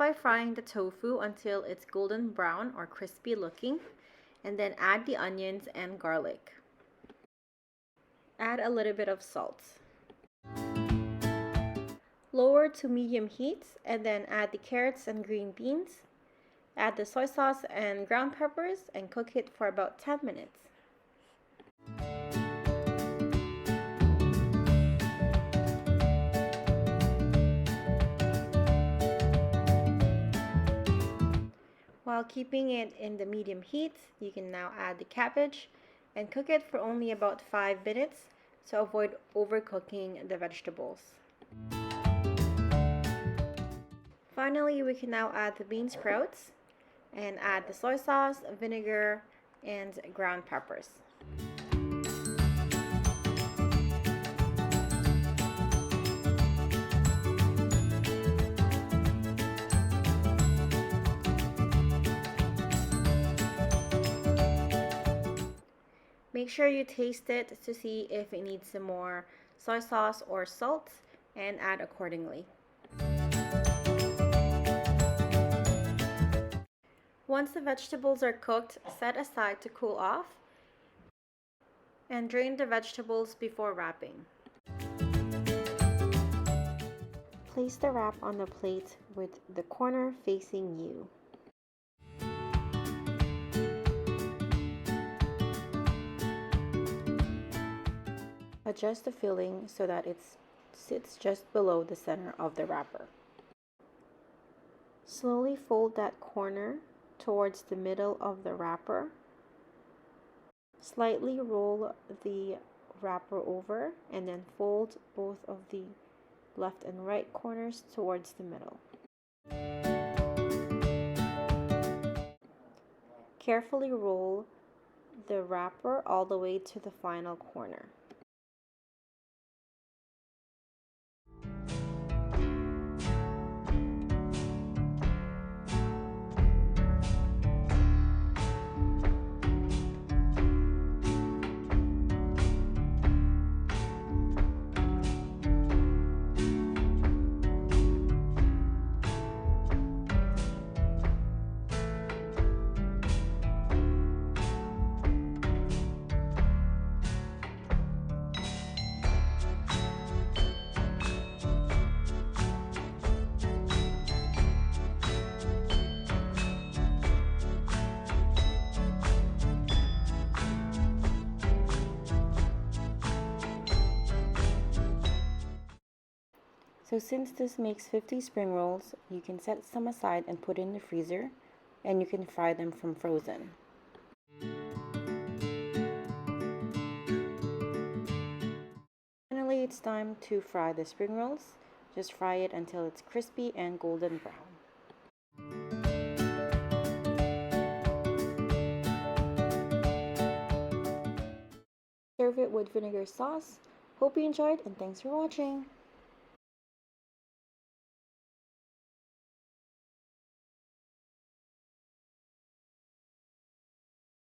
by frying the tofu until it's golden brown or crispy looking, and then add the onions and garlic. Add a little bit of salt. Lower to medium heat and then add the carrots and green beans. Add the soy sauce and ground peppers and cook it for about 10 minutes. While keeping it in the medium heat, you can now add the cabbage and cook it for only about 5 minutes to avoid overcooking the vegetables. Finally, we can now add the bean sprouts and add the soy sauce, vinegar, and ground peppers. Make sure you taste it to see if it needs some more soy sauce or salt and add accordingly. Once the vegetables are cooked, set aside to cool off and drain the vegetables before wrapping. Place the wrap on the plate with the corner facing you. Adjust the filling so that it sits just below the center of the wrapper. Slowly fold that corner towards the middle of the wrapper. Slightly roll the wrapper over and then fold both of the left and right corners towards the middle. Carefully roll the wrapper all the way to the final corner. So since this makes 50 spring rolls, you can set some aside and put in the freezer, and you can fry them from frozen. Finally, it's time to fry the spring rolls. Just fry it until it's crispy and golden brown. Serve it with vinegar sauce. Hope you enjoyed and thanks for watching.